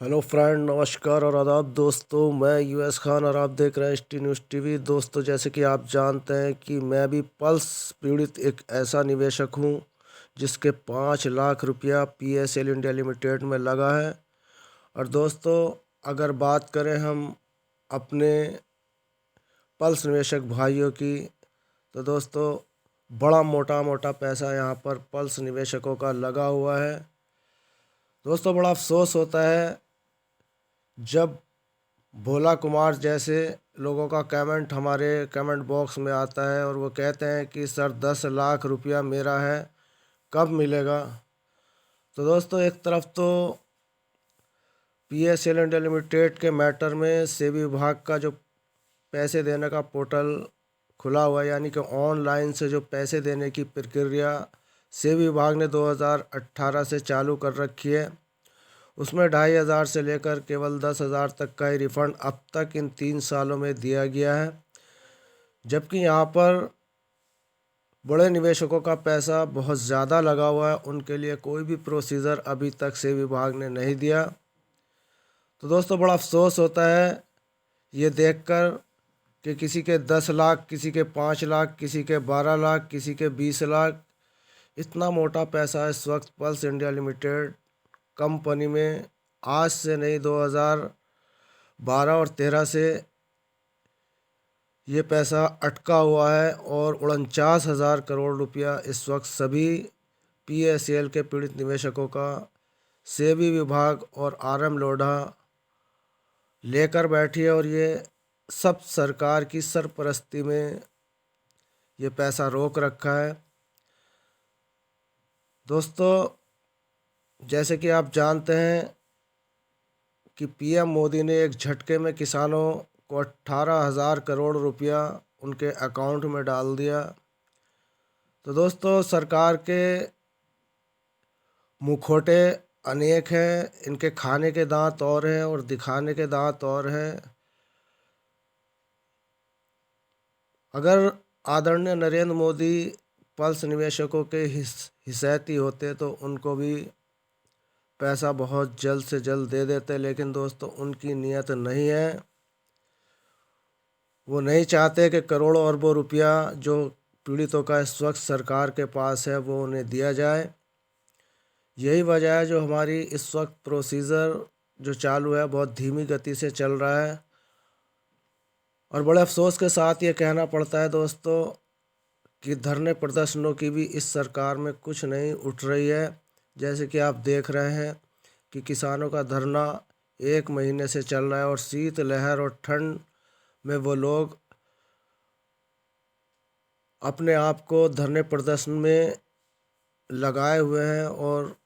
Hello friend, नमस्कार और आदाब दोस्तों। मैं यूएस खान और आप देख रहे हैं एसटी न्यूज़ टीवी। दोस्तों, जैसे कि आप जानते हैं कि मैं भी पल्स पीड़ित एक ऐसा निवेशक हूं जिसके 5 लाख रुपया पीएसएल इंडिया लिमिटेड में लगा है। और दोस्तों, अगर बात करें हम अपने पल्स निवेशक भाइयों की, तो दोस्तों बड़ा मोटा मोटा पैसा यहाँ पर पल्स निवेशकों का लगा हुआ है। दोस्तों, बड़ा अफसोस होता है जब भोला कुमार जैसे लोगों का कमेंट हमारे कमेंट बॉक्स में आता है और वो कहते हैं कि सर 10 लाख रुपया मेरा है, कब मिलेगा। तो दोस्तों, एक तरफ तो पीएसएल इंडिया लिमिटेड के मैटर में सेबी विभाग का जो पैसे देने का पोर्टल खुला हुआ है, यानी कि ऑनलाइन से जो पैसे देने की प्रक्रिया सेबी विभाग ने 2018 से चालू कर रखी है, उसमें 2,500 से लेकर केवल 10,000 तक का ही रिफंड अब तक इन 3 सालों में दिया गया है। जबकि यहाँ पर बड़े निवेशकों का पैसा बहुत ज़्यादा लगा हुआ है, उनके लिए कोई भी प्रोसीजर अभी तक से विभाग ने नहीं दिया। तो दोस्तों, बड़ा अफसोस होता है ये देखकर कि किसी के 10 लाख, किसी के 5 लाख, किसी के 12 लाख, किसी के 20 लाख, इतना मोटा पैसा इस वक्त पल्स इंडिया लिमिटेड कंपनी में आज से नहीं, 2012 और 13 से ये पैसा अटका हुआ है। और 49,000 करोड़ रुपया इस वक्त सभी पीएसएल के पीड़ित निवेशकों का सेबी विभाग और आरएम लोढ़ा लेकर बैठी है, और ये सब सरकार की सरपरस्ती में ये पैसा रोक रखा है। दोस्तों, जैसे कि आप जानते हैं कि पीएम मोदी ने एक झटके में किसानों को 18,000 करोड़ रुपया उनके अकाउंट में डाल दिया। तो दोस्तों, सरकार के मुखौटे अनेक हैं, इनके खाने के दांत और हैं और दिखाने के दांत और हैं। अगर आदरणीय नरेंद्र मोदी पल्स निवेशकों के हिसैती होते तो उनको भी पैसा बहुत जल्द से जल्द दे देते, लेकिन दोस्तों उनकी नीयत नहीं है। वो नहीं चाहते कि करोड़ों अरबों रुपया जो पीड़ितों का इस वक्त सरकार के पास है वो उन्हें दिया जाए। यही वजह है जो हमारी इस वक्त प्रोसीजर जो चालू है बहुत धीमी गति से चल रहा है। और बड़े अफसोस के साथ ये कहना पड़ता है दोस्तों कि धरने प्रदर्शनों की भी इस सरकार में कुछ नहीं उठ रही है। जैसे कि आप देख रहे हैं कि किसानों का धरना 1 महीने से चल रहा है और शीत लहर और ठंड में वो लोग अपने आप को धरने प्रदर्शन में लगाए हुए हैं, और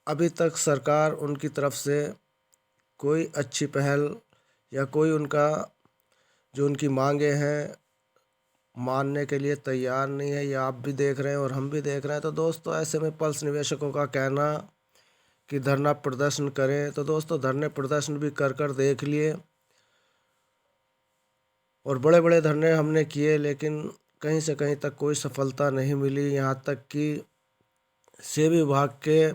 अभी तक सरकार उनकी तरफ से कोई अच्छी पहल या कोई उनका जो उनकी मांगे हैं मानने के लिए तैयार नहीं है। ये आप भी देख रहे हैं और हम भी देख रहे हैं। तो दोस्तों, ऐसे में पल्स निवेशकों का कहना कि धरना प्रदर्शन करें, तो दोस्तों धरने प्रदर्शन भी कर देख लिए और बड़े बड़े धरने हमने किए, लेकिन कहीं से कहीं तक कोई सफलता नहीं मिली। यहाँ तक कि सेबी विभाग के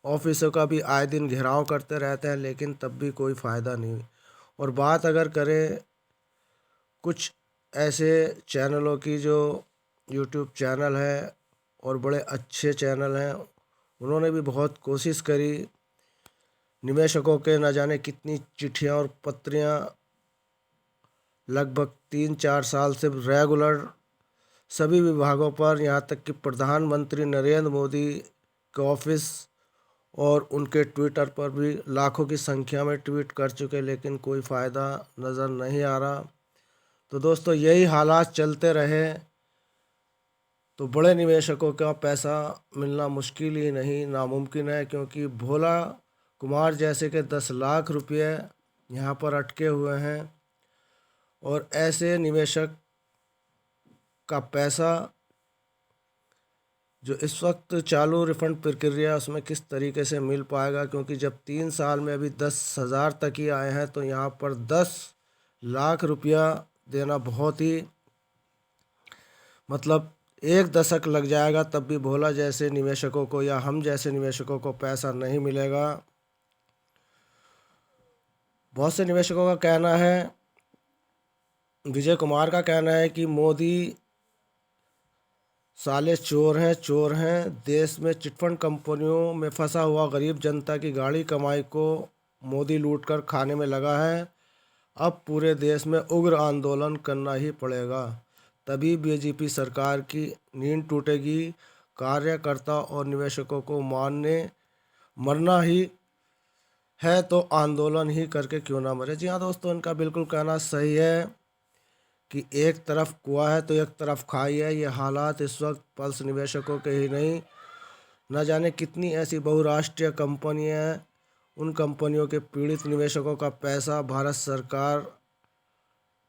ऑफिसों का भी आए दिन घेराव करते रहते हैं, लेकिन तब भी कोई फ़ायदा नहीं। और बात अगर करें कुछ ऐसे चैनलों की जो यूट्यूब चैनल है और बड़े अच्छे चैनल हैं, उन्होंने भी बहुत कोशिश करी। निवेशकों के न जाने कितनी चिट्ठियां और पत्रियां लगभग 3-4 साल से रेगुलर सभी विभागों पर, यहाँ तक कि प्रधानमंत्री नरेंद्र मोदी के ऑफिस और उनके ट्विटर पर भी लाखों की संख्या में ट्वीट कर चुके, लेकिन कोई फ़ायदा नज़र नहीं आ रहा। तो दोस्तों, यही हालात चलते रहे तो बड़े निवेशकों का पैसा मिलना मुश्किल ही नहीं नामुमकिन है, क्योंकि भोला कुमार जैसे के 10 लाख रुपये यहाँ पर अटके हुए हैं। और ऐसे निवेशक का पैसा जो इस वक्त चालू रिफंड प्रक्रिया उसमें किस तरीके से मिल पाएगा, क्योंकि जब 3 साल में अभी 10,000 तक ही आए हैं, तो यहाँ पर 10 लाख रुपया देना बहुत ही मतलब 1 दशक लग जाएगा, तब भी भोला जैसे निवेशकों को या हम जैसे निवेशकों को पैसा नहीं मिलेगा। बहुत से निवेशकों का कहना है, विजय कुमार का कहना है कि मोदी साले चोर हैं। देश में चिटफंड कंपनियों में फंसा हुआ गरीब जनता की गाढ़ी कमाई को मोदी लूट कर खाने में लगा है। अब पूरे देश में उग्र आंदोलन करना ही पड़ेगा, तभी बीजेपी सरकार की नींद टूटेगी। कार्यकर्ता और निवेशकों को मरना ही है तो आंदोलन ही करके क्यों ना मरे। जी हाँ दोस्तों, इनका बिल्कुल कहना सही है कि एक तरफ कुआं है तो एक तरफ खाई है। ये हालात इस वक्त पल्स निवेशकों के ही नहीं, न जाने कितनी ऐसी बहुराष्ट्रीय कंपनियां हैं, उन कंपनियों के पीड़ित निवेशकों का पैसा भारत सरकार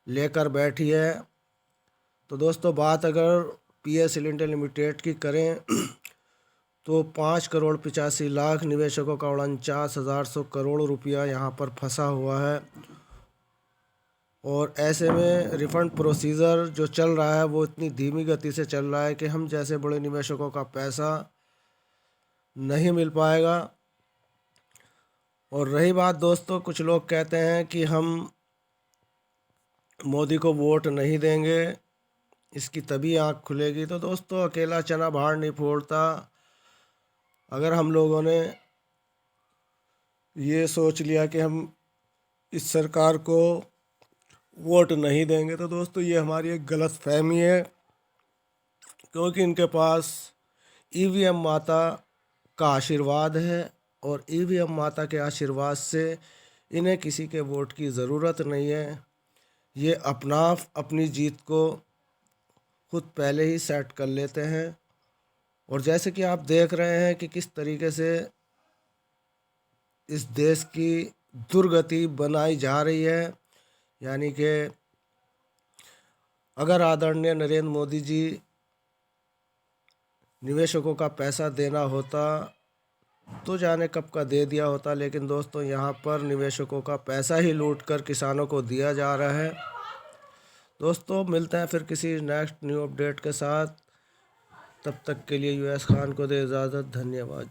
लेकर बैठी है। तो दोस्तों, बात अगर पीएसएल इंडिया लिमिटेड की करें तो 5,85,00,000 निवेशकों का 49,100 करोड़ रुपया यहाँ पर फंसा हुआ है। और ऐसे में रिफ़ंड प्रोसीजर जो चल रहा है वो इतनी धीमी गति से चल रहा है कि हम जैसे बड़े निवेशकों का पैसा नहीं मिल पाएगा। और रही बात दोस्तों, कुछ लोग कहते हैं कि हम मोदी को वोट नहीं देंगे, इसकी तभी आँख खुलेगी। तो दोस्तों, अकेला चना बाहर नहीं फोड़ता। अगर हम लोगों ने ये सोच लिया कि हम इस सरकार को वोट नहीं देंगे, तो दोस्तों ये हमारी एक गलत फहमी है, क्योंकि इनके पास ईवीएम माता का आशीर्वाद है और ईवीएम माता के आशीर्वाद से इन्हें किसी के वोट की ज़रूरत नहीं है। ये अपनी जीत को खुद पहले ही सेट कर लेते हैं। और जैसे कि आप देख रहे हैं कि किस तरीके से इस देश की दुर्गति बनाई जा रही है, यानी कि अगर आदरणीय नरेंद्र मोदी जी निवेशकों का पैसा देना होता तो जाने कब का दे दिया होता, लेकिन दोस्तों यहाँ पर निवेशकों का पैसा ही लूट कर किसानों को दिया जा रहा है। दोस्तों, मिलते हैं फिर किसी नेक्स्ट न्यू अपडेट के साथ। तब तक के लिए यूएस खान को दे इजाज़त। धन्यवाद।